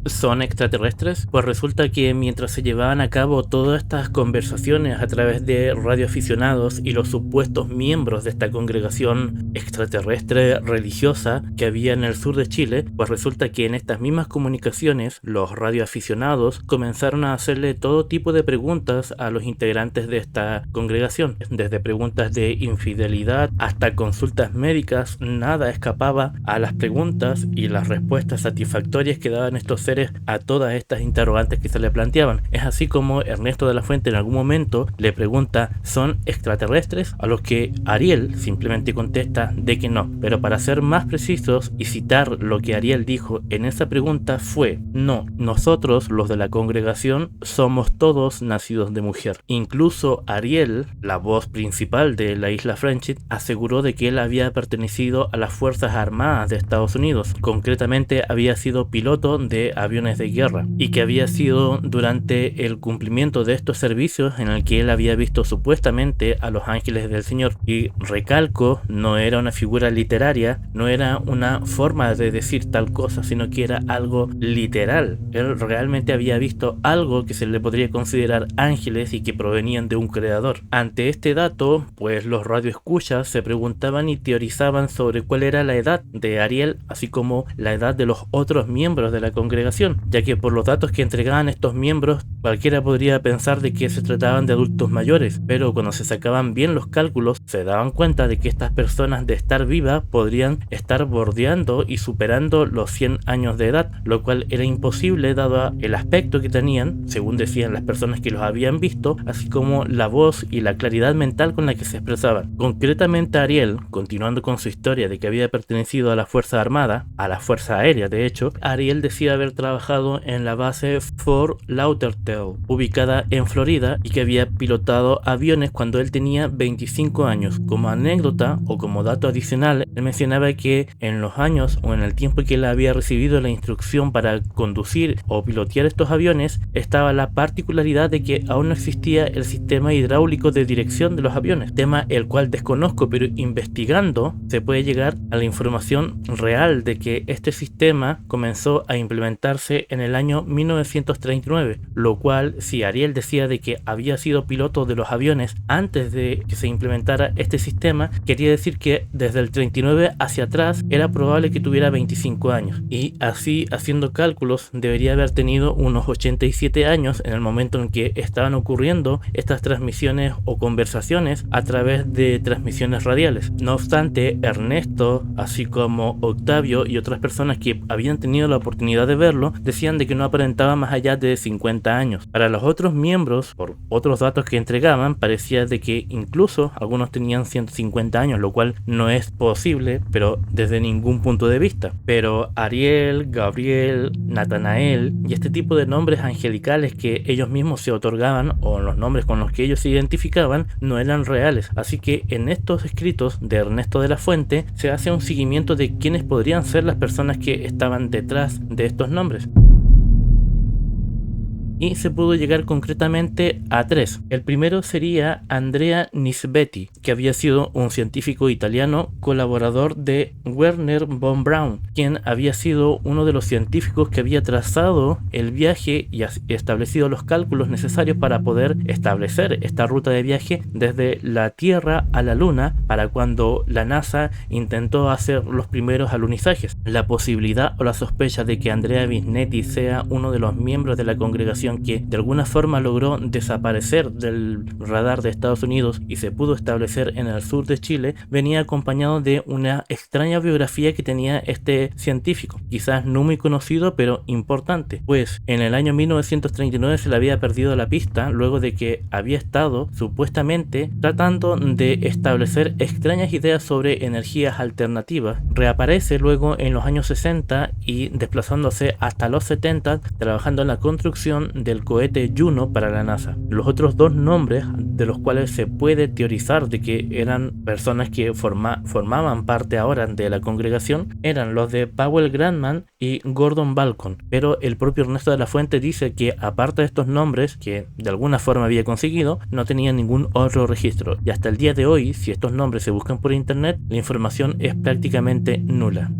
son extraterrestres? Pues resulta que mientras se llevaban a cabo todas estas conversaciones a través de radioaficionados y los supuestos miembros de esta congregación extraterrestre religiosa que había en el sur de Chile, pues resulta que en estas mismas comunicaciones los radioaficionados comenzaron a hacerle todo tipo de preguntas a los integrantes de esta congregación, desde preguntas de infidelidad hasta consultas médicas. Nada escapaba a las preguntas y las respuestas satisfactorias que daban estos seres a todas estas interrogantes que se le planteaban. Es así como Ernesto de la Fuente en algún momento le pregunta: ¿son extraterrestres? A los que Ariel simplemente contesta de que no. Pero para ser más precisos y citar lo que Ariel dijo en esa pregunta fue: no, nosotros los de la congregación somos todos nacidos de mujer. Incluso Ariel, la voz principal de la isla Friendship, aseguró de que él había pertenecido a las Fuerzas Armadas de Estados Unidos. Concretamente había sido piloto de aviones de guerra y que había sido durante el cumplimiento de estos servicios en el que él había visto supuestamente a los ángeles del Señor. Y recalco, no era una figura literaria, no era una forma de decir tal cosa, sino que era algo literal. Él realmente había visto algo que se le podría considerar ángeles y que provenían de un creador. Ante este dato, pues los radioescuchas se preguntaban y teorizaban sobre cuál era la edad de Ariel, así como la edad de los otros miembros de la congregación, ya que por los datos que entregaban estos miembros, cualquiera podría pensar de que se trataban de adultos mayores, pero cuando se sacaban bien los cálculos, se daban cuenta de que estas personas, de estar vivas, podrían estar bordeando y superando los 100 años de edad, lo cual era imposible dado el aspecto que tenían, según decían las personas que los habían visto, así como la voz y la claridad mental con la que se expresaban. Concretamente Ariel, continuando con su historia de que había pertenecido a la Fuerza Armada, a la Fuerza Aérea de hecho, Ariel decía haber trabajado en la base Fort Lauderdale, ubicada en Florida, y que había pilotado aviones cuando él tenía 25 años. Como anécdota o como dato adicional, él mencionaba que en los años o en el tiempo que él había recibido la instrucción para conducir o pilotear estos aviones, estaba la particularidad de que aún no existía el sistema hidráulico de dirección de los aviones, tema el cual desconozco, pero investigando se puede llegar a la información real de que este sistema comenzó a implementarse en el año 1939, lo cual, si Ariel decía de que había sido piloto de los aviones antes de que se implementara este sistema, quería decir que desde el 39 hacia atrás era probable que tuviera 25 años, y así, haciendo cálculos, debería haber tenido unos 87 años en el momento en que estaban ocurriendo estas transmisiones o conversaciones a través de transmisiones radiales. No obstante, Ernesto, así como Octavio y otras personas que habían tenido la oportunidad de verlo, decían de que no aparentaba más allá de 50 años. Para los otros miembros, por otros datos que entregaban, parecía de que incluso algunos tenían 150 años, lo cual no es posible, pero desde ningún punto de vista. Pero Ariel, Gabriel, Natanael y este tipo de nombres angelicales que ellos mismos se otorgaban, o los nombres con los que ellos se identificaban, no eran reales. Así que en estos escritos de Ernesto de la Fuente se hace un seguimiento de quiénes podrían ser las personas que estaban detrás de estos nombres. Y se pudo llegar concretamente a 3. El primero sería Andrea Nisbetti, que había sido un científico italiano colaborador de Werner von Braun, quien había sido uno de los científicos que había trazado el viaje y establecido los cálculos necesarios para poder establecer esta ruta de viaje desde la Tierra a la Luna, para cuando la NASA intentó hacer los primeros alunizajes. La posibilidad o la sospecha de que Andrea Nisbetti sea uno de los miembros de la congregación que de alguna forma logró desaparecer del radar de Estados Unidos y se pudo establecer en el sur de Chile, venía acompañado de una extraña biografía que tenía este científico, quizás no muy conocido pero importante, pues en el año 1939 se le había perdido la pista luego de que había estado supuestamente tratando de establecer extrañas ideas sobre energías alternativas. Reaparece luego en los años 60 y desplazándose hasta los 70 trabajando en la construcción del cohete Juno para la NASA. Los otros dos nombres de los cuales se puede teorizar de que eran personas que formaban parte ahora de la congregación eran los de Powell Grandman y Gordon Balcon, pero el propio Ernesto de la Fuente dice que aparte de estos nombres que de alguna forma había conseguido, no tenía ningún otro registro, y hasta el día de hoy, si estos nombres se buscan por internet, la información es prácticamente nula.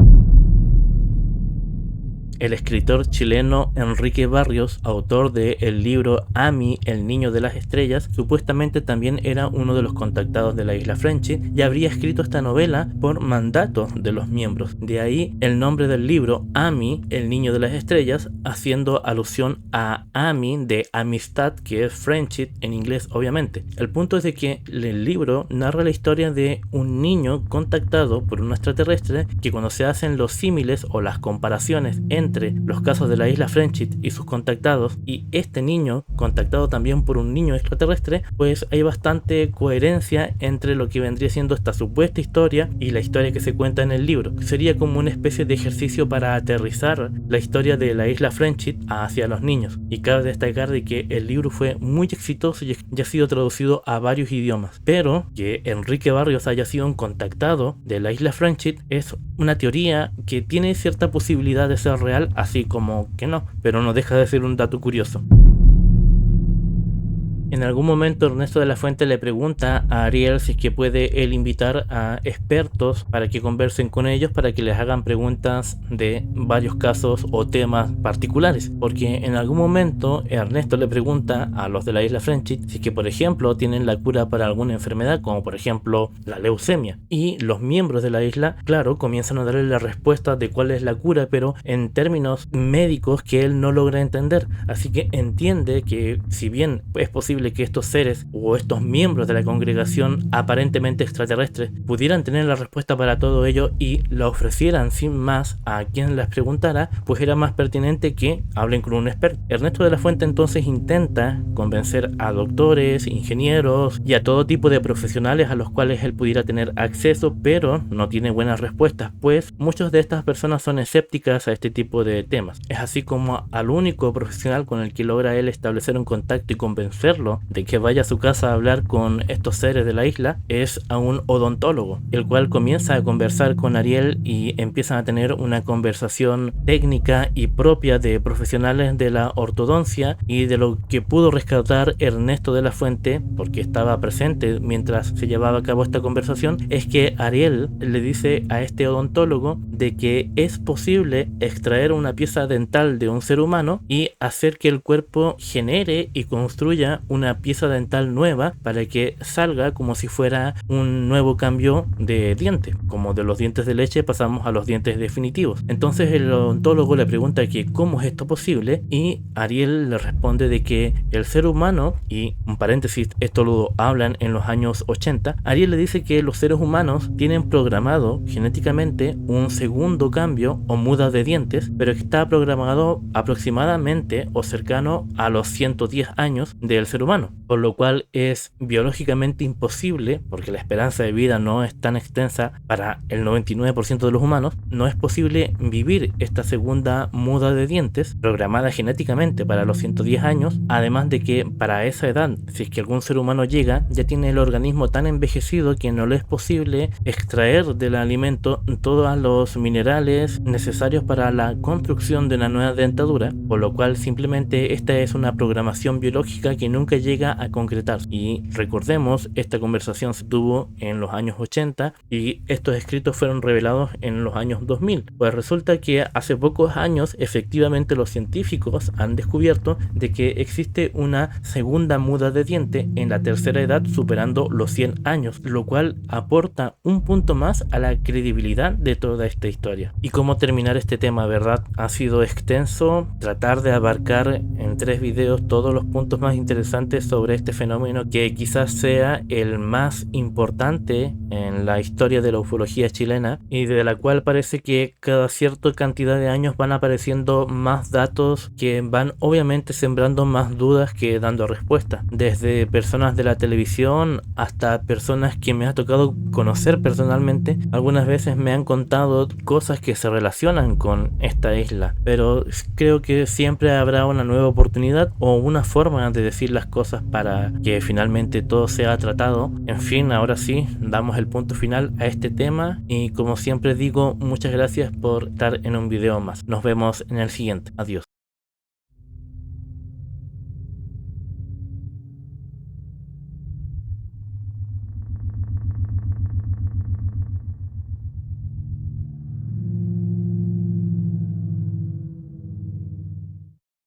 el escritor chileno Enrique Barrios, autor de el libro Ami, el niño de las estrellas, supuestamente también era uno de los contactados de la isla Friendship y habría escrito esta novela por mandato de los miembros. De ahí el nombre del libro, Ami, el niño de las estrellas, haciendo alusión a Ami de amistad, que es friendship en inglés obviamente. El punto es de que el libro narra la historia de un niño contactado por un extraterrestre que cuando se hacen los símiles o las comparaciones entre los casos de la isla Friendship y sus contactados y este niño contactado también por un niño extraterrestre, pues hay bastante coherencia entre lo que vendría siendo esta supuesta historia y la historia que se cuenta en el libro. Sería como una especie de ejercicio para aterrizar la historia de la isla Friendship hacia los niños. Y cabe destacar de que el libro fue muy exitoso y ha sido traducido a varios idiomas. Pero que Enrique Barrios haya sido un contactado de la isla Friendship es una teoría que tiene cierta posibilidad de ser real, así como que no, pero no deja de ser un dato curioso. En algún momento Ernesto de la Fuente le pregunta a Ariel si es que puede él invitar a expertos para que conversen con ellos, para que les hagan preguntas de varios casos o temas particulares, porque en algún momento Ernesto le pregunta a los de la isla Friendship si es que por ejemplo tienen la cura para alguna enfermedad, como por ejemplo la leucemia, y los miembros de la isla, claro, comienzan a darle la respuesta de cuál es la cura, pero en términos médicos que él no logra entender, así que entiende que si bien es posible que estos seres o estos miembros de la congregación aparentemente extraterrestres pudieran tener la respuesta para todo ello y la ofrecieran sin más a quien las preguntara, pues era más pertinente que hablen con un experto. Ernesto de la Fuente entonces intenta convencer a doctores, ingenieros y a todo tipo de profesionales a los cuales él pudiera tener acceso, pero no tiene buenas respuestas, pues muchas de estas personas son escépticas a este tipo de temas. Es así como al único profesional con el que logra él establecer un contacto y convencerlo de que vaya a su casa a hablar con estos seres de la isla es a un odontólogo, el cual comienza a conversar con Ariel y empiezan a tener una conversación técnica y propia de profesionales de la ortodoncia. Y de lo que pudo rescatar Ernesto de la Fuente, porque estaba presente mientras se llevaba a cabo esta conversación, es que Ariel le dice a este odontólogo de que es posible extraer una pieza dental de un ser humano y hacer que el cuerpo genere y construya una pieza dental nueva para que salga como si fuera un nuevo cambio de diente, como de los dientes de leche pasamos a los dientes definitivos. Entonces el odontólogo le pregunta que cómo es esto posible y Ariel le responde de que el ser humano, y un paréntesis, esto lo hablan en los años 80, Ariel le dice que los seres humanos tienen programado genéticamente un segundo cambio o muda de dientes, pero que está programado aproximadamente o cercano a los 110 años del ser humano, por lo cual es biológicamente imposible, porque la esperanza de vida no es tan extensa para el 99% de los humanos, no es posible vivir esta segunda muda de dientes programada genéticamente para los 110 años, además de que para esa edad, si es que algún ser humano llega, ya tiene el organismo tan envejecido que no le es posible extraer del alimento todos los minerales necesarios para la construcción de una nueva dentadura, por lo cual simplemente esta es una programación biológica que nunca llega a concretar. Y recordemos, esta conversación se tuvo en los años 80 y estos escritos fueron revelados en los años 2000. Pues resulta que hace pocos años efectivamente los científicos han descubierto de que existe una segunda muda de diente en la tercera edad superando los 100 años, lo cual aporta un punto más a la credibilidad de toda esta historia. Y cómo terminar este tema, ¿verdad? Ha sido extenso, tratar de abarcar en 3 videos todos los puntos más interesantes sobre este fenómeno que quizás sea el más importante en la historia de la ufología chilena y de la cual parece que cada cierta cantidad de años van apareciendo más datos que van obviamente sembrando más dudas que dando respuestas, desde personas de la televisión hasta personas que me ha tocado conocer personalmente. Algunas veces me han contado cosas que se relacionan con esta isla, pero creo que siempre habrá una nueva oportunidad o una forma de decir las cosas para que finalmente todo sea tratado. En fin, ahora sí, damos el punto final a este tema y como siempre digo, muchas gracias por estar en un video más. Nos vemos en el siguiente. Adiós.